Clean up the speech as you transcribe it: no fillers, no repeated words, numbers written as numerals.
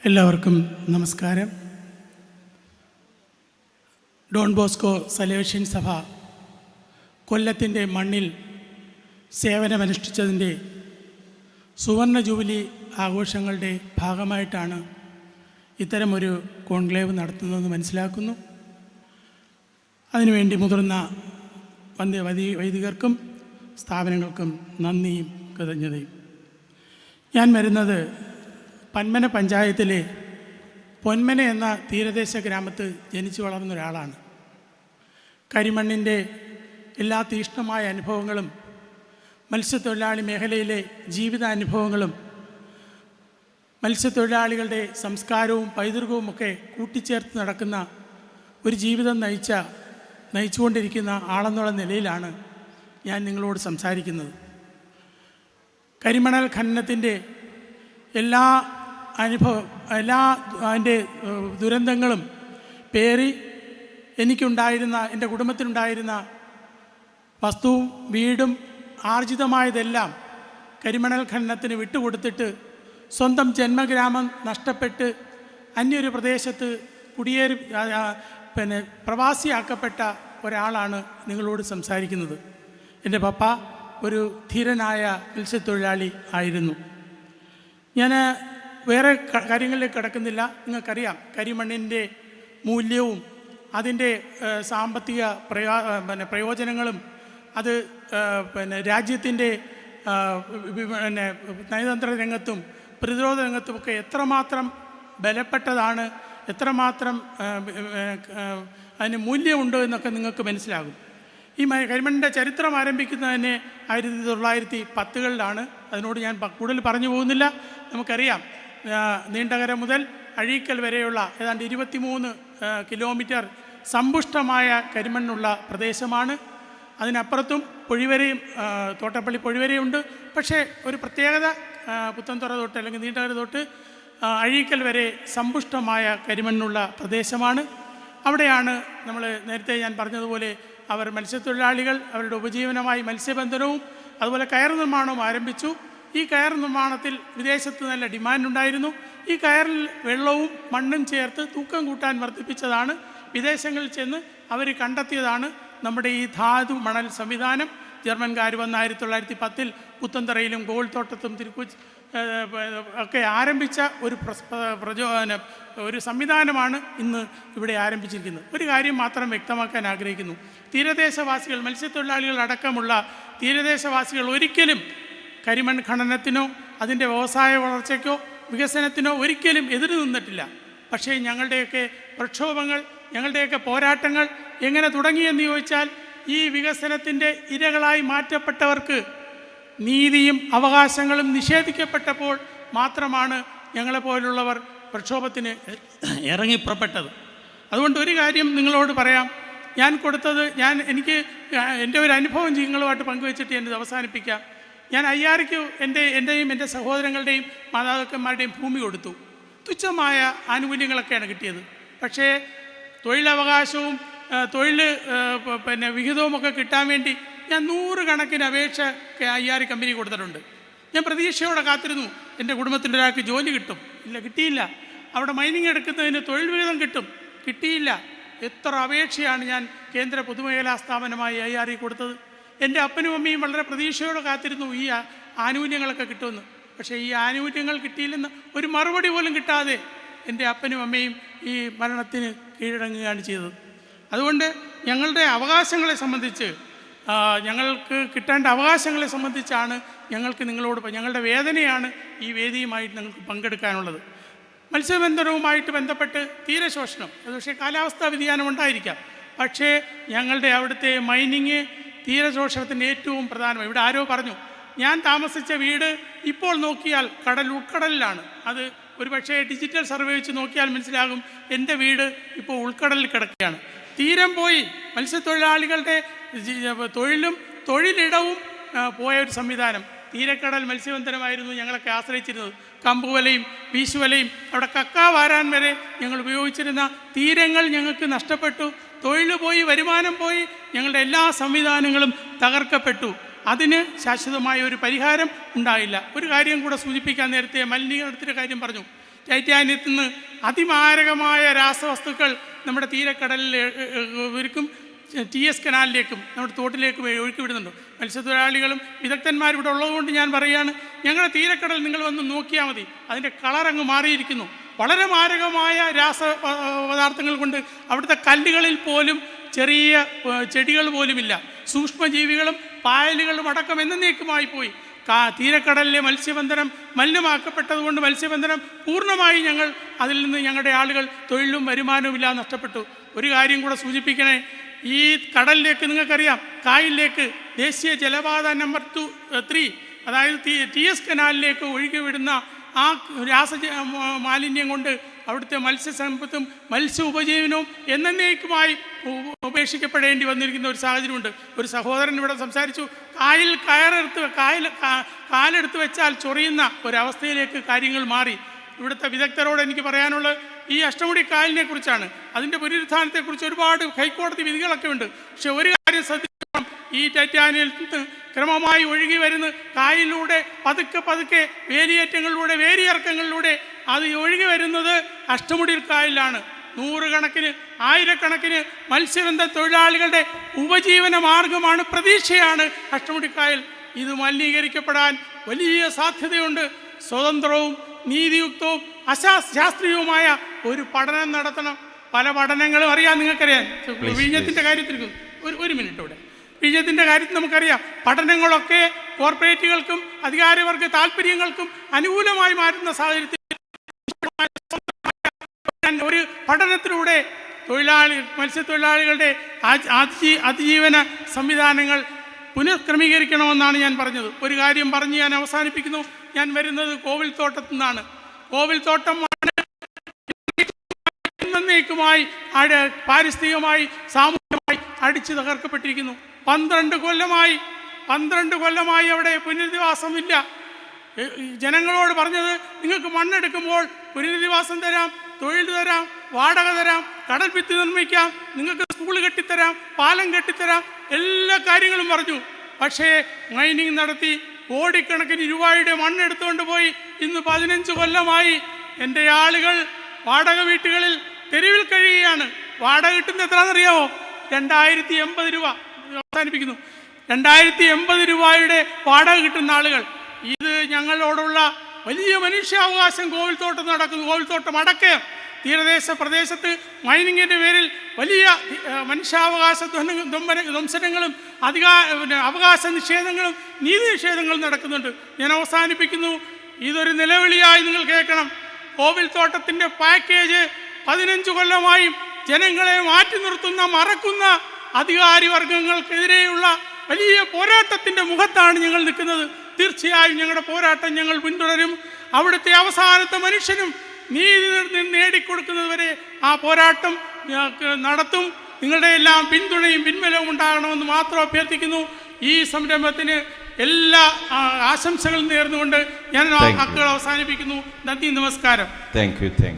എല്ലാവർക്കും നമസ്കാരം. Don Bosco Salesian സഭ കൊല്ലത്തിൻ്റെ മണ്ണിൽ സേവനമനുഷ്ഠിച്ചതിൻ്റെ സുവർണ ജൂബിലി ആഘോഷങ്ങളുടെ ഭാഗമായിട്ടാണ് ഇത്തരമൊരു കോൺക്ലേവ് നടത്തുന്നതെന്ന് മനസ്സിലാക്കുന്നു. അതിനുവേണ്ടി മുതിർന്ന വൈദികർക്കും സ്ഥാപനങ്ങൾക്കും നന്ദിയും കൃതജ്ഞതയും. ഞാൻ വരുന്നത് പന്മന പഞ്ചായത്തിലെ പൊന്മന എന്ന തീരദേശ ഗ്രാമത്തിൽ ജനിച്ചു വളർന്ന ഒരാളാണ്. കരിമണ്ണിൻ്റെ എല്ലാ തീക്ഷ്ണമായ അനുഭവങ്ങളും മത്സ്യത്തൊഴിലാളി മേഖലയിലെ ജീവിതാനുഭവങ്ങളും മത്സ്യത്തൊഴിലാളികളുടെ സംസ്കാരവും പൈതൃകവുമൊക്കെ കൂട്ടിച്ചേർത്ത് നടക്കുന്ന ഒരു ജീവിതം നയിച്ചുകൊണ്ടിരിക്കുന്ന ആളെന്നുള്ള നിലയിലാണ് ഞാൻ നിങ്ങളോട് സംസാരിക്കുന്നത്. കരിമണൽ ഖനനത്തിൻ്റെ എല്ലാ അതിൻ്റെ ദുരന്തങ്ങളും പേറി എൻ്റെ കുടുംബത്തിനുണ്ടായിരുന്ന വസ്തുവും വീടും ആർജിതമായതെല്ലാം കരിമണൽ ഖനനത്തിന് വിട്ടുകൊടുത്തിട്ട് സ്വന്തം ജന്മഗ്രാമം നഷ്ടപ്പെട്ട് അന്യൊരു പ്രദേശത്ത് പ്രവാസിയാക്കപ്പെട്ട ഒരാളാണ് നിങ്ങളോട് സംസാരിക്കുന്നത്. എൻ്റെ പപ്പ ഒരു ധീരനായ മത്സ്യത്തൊഴിലാളി ആയിരുന്നു. ഞാൻ വേറെ കാര്യങ്ങളിലേക്ക് കിടക്കുന്നില്ല. നിങ്ങൾക്കറിയാം കരിമണ്ണിൻ്റെ മൂല്യവും അതിൻ്റെ സാമ്പത്തിക പ്രയോജനങ്ങളും അത് രാജ്യത്തിൻ്റെ നയതന്ത്ര രംഗത്തും പ്രതിരോധ രംഗത്തുമൊക്കെ എത്രമാത്രം ബലപ്പെട്ടതാണ്, എത്രമാത്രം അതിന് മൂല്യമുണ്ടോ എന്നൊക്കെ നിങ്ങൾക്ക് മനസ്സിലാകും. ഈ കരിമണ്ണിൻ്റെ ചരിത്രം ആരംഭിക്കുന്നത് തന്നെ 1910-കളിലാണ്. അതിനോട് ഞാൻ കൂടുതൽ പറഞ്ഞു പോകുന്നില്ല. നമുക്കറിയാം നീണ്ടകര മുതൽ അഴീക്കൽ വരെയുള്ള ഏതാണ്ട് 23 കിലോമീറ്റർ സമ്പുഷ്ടമായ കരിമണ്ണുള്ള പ്രദേശമാണ്. അതിനപ്പുറത്തും പൊഴിവരയും തോട്ടപ്പള്ളി പൊഴിവരയുണ്ട്. പക്ഷേ ഒരു പ്രത്യേകത പുത്തൻതുറ തൊട്ട് അല്ലെങ്കിൽ നീണ്ടകര തൊട്ട് അഴീക്കൽ വരെ സമ്പുഷ്ടമായ കരിമണ്ണുള്ള പ്രദേശമാണ്. അവിടെയാണ് നമ്മൾ നേരത്തെ ഞാൻ പറഞ്ഞതുപോലെ അവർ മത്സ്യത്തൊഴിലാളികൾ അവരുടെ ഉപജീവനമായി മത്സ്യബന്ധനവും അതുപോലെ കയർ നിർമ്മാണവും ആരംഭിച്ചു. ഈ കയർ നിർമ്മാണത്തിൽ വിദേശത്ത് നല്ല ഡിമാൻഡുണ്ടായിരുന്നു. ഈ കയറിൽ വെള്ളവും മണ്ണും ചേർത്ത് തൂക്കം കൂട്ടാൻ വർദ്ധിപ്പിച്ചതാണ്. വിദേശങ്ങളിൽ ചെന്ന് അവർ കണ്ടെത്തിയതാണ് നമ്മുടെ ഈ ധാതു മണൽ സംവിധാനം. ജർമ്മൻകാർ വന്ന് 1910 പുത്തൻതറയിലും ഗോൾത്തോട്ടത്തും തിരുക്കൊച്ചി ഒക്കെ ആരംഭിച്ച ഒരു സംവിധാനമാണ് ഇന്ന് ഇവിടെ ആരംഭിച്ചിരിക്കുന്നത്. ഒരു കാര്യം മാത്രം വ്യക്തമാക്കാൻ ആഗ്രഹിക്കുന്നു. തീരദേശവാസികൾ, മത്സ്യത്തൊഴിലാളികൾ അടക്കമുള്ള തീരദേശവാസികൾ ഒരിക്കലും കരിമൺ ഖനനത്തിനോ അതിൻ്റെ വ്യവസായ വളർച്ചയ്ക്കോ വികസനത്തിനോ ഒരിക്കലും എതിര് നിന്നിട്ടില്ല. പക്ഷേ ഞങ്ങളുടെയൊക്കെ പ്രക്ഷോഭങ്ങൾ, ഞങ്ങളുടെയൊക്കെ പോരാട്ടങ്ങൾ എങ്ങനെ തുടങ്ങിയെന്ന് ചോദിച്ചാൽ ഈ വികസനത്തിൻ്റെ ഇരകളായി മാറ്റപ്പെട്ടവർക്ക് നീതിയും അവകാശങ്ങളും നിഷേധിക്കപ്പെട്ടപ്പോൾ മാത്രമാണ് ഞങ്ങളെപ്പോലുള്ളവർ പ്രക്ഷോഭത്തിന് ഇറങ്ങിപ്പുറപ്പെട്ടത്. അതുകൊണ്ട് ഒരു കാര്യം നിങ്ങളോട് പറയാം. എനിക്ക് എൻ്റെ ഒരു അനുഭവം നിങ്ങളുമായിട്ട് പങ്കുവെച്ചിട്ട് എൻ്റെ അവസാനിപ്പിക്കാം. ഞാൻ അയ്യാറിക്ക് എൻ്റെയും എൻ്റെ സഹോദരങ്ങളുടെയും മാതാപിതാക്കന്മാരുടെയും ഭൂമി കൊടുത്തു. തുച്ഛമായ ആനുകൂല്യങ്ങളൊക്കെയാണ് കിട്ടിയത്. പക്ഷേ തൊഴിലവകാശവും തൊഴിൽ വിഹിതവുമൊക്കെ കിട്ടാൻ വേണ്ടി ഞാൻ 100 കണക്കിന് അപേക്ഷ അയ്യാറി കമ്പനി കൊടുത്തിട്ടുണ്ട്. ഞാൻ പ്രതീക്ഷയോടെ കാത്തിരുന്നു എൻ്റെ കുടുംബത്തിൻ്റെ ഒരാൾക്ക് ജോലി കിട്ടും. ഇല്ല, കിട്ടിയില്ല. അവിടെ മൈനിങ് എടുക്കുന്നതിന് തൊഴിൽ വിഹിതം കിട്ടും, കിട്ടിയില്ല. എത്ര അപേക്ഷയാണ് ഞാൻ കേന്ദ്ര പൊതുമേഖലാ സ്ഥാപനമായി അയ്യാറി കൊടുത്തത്. എൻ്റെ അപ്പനും അമ്മയും വളരെ പ്രതീക്ഷയോടെ കാത്തിരുന്നു ഈ ആനുകൂല്യങ്ങളൊക്കെ കിട്ടുമെന്ന്. പക്ഷേ ഈ ആനുകൂല്യങ്ങൾ കിട്ടിയില്ലെന്ന് ഒരു മറുപടി പോലും കിട്ടാതെ എൻ്റെ അപ്പനും അമ്മയും ഈ മരണത്തിന് കീഴടങ്ങുകയാണ് ചെയ്തത്. അതുകൊണ്ട് ഞങ്ങളുടെ അവകാശങ്ങളെ സംബന്ധിച്ച്, ഞങ്ങൾക്ക് കിട്ടേണ്ട അവകാശങ്ങളെ സംബന്ധിച്ചാണ് ഞങ്ങളുടെ വേദനയാണ് ഈ വേദിയുമായിട്ട് നിങ്ങൾക്ക് പങ്കെടുക്കാനുള്ളത്. മത്സ്യബന്ധനവുമായിട്ട് ബന്ധപ്പെട്ട് തീരശോഷണം, അത് പക്ഷേ കാലാവസ്ഥാ വ്യതിയാനം ഉണ്ടായിരിക്കാം. പക്ഷേ ഞങ്ങളുടെ അവിടുത്തെ മൈനിങ് തീരശോഷണത്തിൻ്റെ ഏറ്റവും പ്രധാനമാണ്. ഇവിടെ ആരോ പറഞ്ഞു, ഞാൻ താമസിച്ച വീട് ഇപ്പോൾ നോക്കിയാൽ ഉൾക്കടലിലാണ്. അത് ഒരു പക്ഷേ ഡിജിറ്റൽ സർവേ വെച്ച് നോക്കിയാൽ മനസ്സിലാകും എൻ്റെ വീട് ഇപ്പോൾ ഉൾക്കടലിൽ കിടക്കുകയാണ്. തീരം പോയി മത്സ്യത്തൊഴിലാളികളുടെ തൊഴിലും തൊഴിലിടവും പോയ ഒരു സംവിധാനം. തീരക്കടൽ മത്സ്യബന്ധനമായിരുന്നു ഞങ്ങളൊക്കെ ആശ്രയിച്ചിരുന്നത്. കമ്പുവലയും വീശുവലയും അവിടെ കക്ക വാരാൻ വരെ ഞങ്ങൾ ഉപയോഗിച്ചിരുന്ന തീരങ്ങൾ ഞങ്ങൾക്ക് നഷ്ടപ്പെട്ടു. തൊഴിൽ പോയി, വരുമാനം പോയി, ഞങ്ങളുടെ എല്ലാ സംവിധാനങ്ങളും തകർക്കപ്പെട്ടു. അതിന് ശാശ്വതമായ ഒരു പരിഹാരം ഉണ്ടായില്ല. ഒരു കാര്യം കൂടെ സൂചിപ്പിക്കാൻ, നേരത്തെ മലിനീകരണത്തിൻ്റെ കാര്യം പറഞ്ഞു. ടൈറ്റാനിയത്തിൽ നിന്ന് അതിമാരകമായ രാസവസ്തുക്കൾ നമ്മുടെ തീരക്കടലിൽ ഇവർക്കും TS കനാലിലേക്കും നമ്മുടെ തോട്ടിലേക്കും ഒഴുക്കി വിടുന്നുണ്ട്. മത്സ്യത്തൊഴിലാളികളും വിദഗ്ധന്മാരും ഇവിടെ ഉള്ളതുകൊണ്ട് ഞാൻ പറയുകയാണ്, ഞങ്ങളുടെ തീരക്കടൽ നിങ്ങൾ വന്ന് നോക്കിയാൽ മതി, അതിൻ്റെ കളറങ്ങ് മാറിയിരിക്കുന്നു. വളരെ മാരകമായ രാസപദാർത്ഥങ്ങൾ കൊണ്ട് അവിടുത്തെ കല്ലുകളിൽ പോലും ചെറിയ ചെടികൾ പോലുമില്ല. സൂക്ഷ്മജീവികളും പായലുകളും അടക്കം എന്നേക്കുമായി പോയി. തീരക്കടലിലെ മത്സ്യബന്ധനം മലിനമാക്കപ്പെട്ടതുകൊണ്ട് മത്സ്യബന്ധനം പൂർണ്ണമായി അതിൽ നിന്ന് ഞങ്ങളുടെ ആളുകൾ തൊഴിലും വരുമാനവും ഇല്ലാതെ നഷ്ടപ്പെട്ടു. ഒരു കാര്യം കൂടെ സൂചിപ്പിക്കണേ, ഈ കടലിലേക്ക് നിങ്ങൾക്കറിയാം, കായലിലേക്ക് ദേശീയ ജലപാത നമ്പർ 3 അതായത് TS കനാലിലേക്ക് ഒഴുകി വിടുന്ന ആ മാലിന്യം കൊണ്ട് അവിടുത്തെ മത്സ്യസമ്പത്തും മത്സ്യ ഉപജീവനവും എന്നേക്കുമായി ഉപേക്ഷിക്കപ്പെടേണ്ടി വന്നിരിക്കുന്ന ഒരു സാഹചര്യമുണ്ട്. ഒരു സഹോദരൻ ഇവിടെ സംസാരിച്ചു, കാലെടുത്ത് വെച്ചാൽ ചൊറിയുന്ന ഒരവസ്ഥയിലേക്ക് കാര്യങ്ങൾ മാറി. ഇവിടുത്തെ വിദഗ്ധരോട് എനിക്ക് പറയാനുള്ളത് ഈ അഷ്ടമുടി കായലിനെ കുറിച്ചാണ്. അതിൻ്റെ പുനരുദ്ധാനത്തെക്കുറിച്ച് ഒരുപാട് ഹൈക്കോടതി വിധികളൊക്കെ ഉണ്ട്. പക്ഷെ ഒരു കാര്യം ശ്രദ്ധിക്കണം, ഈ ടൈറ്റാനിയൽ ക്രമമായി ഒഴുകി വരുന്ന കായലിലൂടെ പതുക്കെ വേലിയേറ്റങ്ങളിലൂടെ വേലിയിറക്കങ്ങളിലൂടെ അത് ഒഴുകി വരുന്നത് അഷ്ടമുടി കായലിലാണ്. നൂറുകണക്കിന് ആയിരക്കണക്കിന് മത്സ്യബന്ധന തൊഴിലാളികളുടെ ഉപജീവന മാർഗമാണ്, പ്രതീക്ഷയാണ് അഷ്ടമുടിക്കായൽ. ഇത് മലിനീകരിക്കപ്പെടാൻ വലിയ സാധ്യതയുണ്ട്. സ്വതന്ത്രവും നീതിയുക്തവും അശാസ്ത്രീയവുമായ ഒരു പഠനം നടത്തണം. പല പഠനങ്ങളും അറിയാം, നിങ്ങൾക്കറിയാം. വിഴിഞ്ഞത്തിൻ്റെ കാര്യത്തിൽ ഒരു മിനിറ്റ് ഇവിടെ, വിഴിഞ്ഞത്തിൻ്റെ കാര്യത്തിൽ നമുക്കറിയാം, പഠനങ്ങളൊക്കെ കോർപ്പറേറ്റുകൾക്കും അധികാരവർഗ താല്പര്യങ്ങൾക്കും അനുകൂലമായി മാറ്റുന്ന സാഹചര്യത്തിൽ ഒരു പഠനത്തിലൂടെ മത്സ്യത്തൊഴിലാളികളുടെ അതിജീവന സംവിധാനങ്ങൾ പുനഃക്രമീകരിക്കണമെന്നാണ് ഞാൻ പറഞ്ഞത്. ഒരു കാര്യം പറഞ്ഞ് ഞാൻ അവസാനിപ്പിക്കുന്നു. ഞാൻ വരുന്നത് കോവിൽത്തോട്ടത്തു നിന്നാണ്. കോവിൽത്തോട്ടം എന്നേക്കുമായി പാരിസ്ഥിതികമായി സാമൂഹികമായി അടിച്ചു തകർക്കപ്പെട്ടിരിക്കുന്നു. 12 കൊല്ലമായി അവിടെ പുനരധിവാസമില്ല. ജനങ്ങളോട് പറഞ്ഞത്, നിങ്ങൾക്ക് മണ്ണെടുക്കുമ്പോൾ പുനരധിവാസം തരാം, തൊഴിൽ തരാം, വാടക തരാം, കടൽ ഭിത്തി നിർമ്മിക്കാം, നിങ്ങൾക്ക് സ്കൂൾ കെട്ടിത്തരാം, പാലം കെട്ടിത്തരാം, എല്ലാ കാര്യങ്ങളും പറഞ്ഞു. പക്ഷേ മൈനിങ് നടത്തി കോടിക്കണക്കിന് രൂപയുടെ മണ്ണെടുത്തുകൊണ്ട് പോയി. ഇന്ന് 15 കൊല്ലമായി എൻ്റെ ആളുകൾ വാടക വീട്ടുകളിൽ തെരുവിൽ കഴിയുകയാണ്. വാടക കിട്ടുന്നത് എത്രയാണെന്നറിയാമോ? 2080 രൂപ. അവസാനിപ്പിക്കുന്നു. 2080 രൂപയുടെ വാടക കിട്ടുന്ന ആളുകൾ. ഇത് ഞങ്ങളോടുള്ള വലിയ മനുഷ്യാവകാശം കോവിൽത്തോട്ടം നടക്കുന്നു. കോവിൽത്തോട്ടം അടക്കം തീരദേശ പ്രദേശത്ത് മൈനിങ്ങിൻ്റെ പേരിൽ വലിയ മനുഷ്യാവകാശ ധ്വംസനങ്ങളും അവകാശ നിഷേധങ്ങളും നീതി നിഷേധങ്ങളും നടക്കുന്നുണ്ട്. ഞാൻ അവസാനിപ്പിക്കുന്നു. ഇതൊരു നിലവിളിയായി നിങ്ങൾ കേൾക്കണം. കോവിൽത്തോട്ടത്തിൻ്റെ പാക്കേജ് 15 കൊല്ലമായും ജനങ്ങളെ മാറ്റി നിർത്തുന്ന, മറക്കുന്ന അധികാരി വർഗങ്ങൾക്കെതിരെയുള്ള വലിയ പോരാട്ടത്തിൻ്റെ മുഖത്താണ് ഞങ്ങൾ നിൽക്കുന്നത്. തീർച്ചയായും ഞങ്ങളുടെ പോരാട്ടം ഞങ്ങൾ പിന്തുടരും. അവിടുത്തെ അവസാനത്തെ മനുഷ്യനും നീതി നേടിക്കൊടുക്കുന്നത് വരെ ആ പോരാട്ടം നടത്തും. നിങ്ങളുടെ എല്ലാം പിന്തുണയും പിൻബലവും ഉണ്ടാകണമെന്ന് മാത്രം അഭ്യർത്ഥിക്കുന്നു. ഈ സംരംഭത്തിന് എല്ലാ ആശംസകളും നേർന്നുകൊണ്ട് ഞാൻ വാക്കുകൾ അവസാനിപ്പിക്കുന്നു. നന്ദി, നമസ്കാരം. Thank you.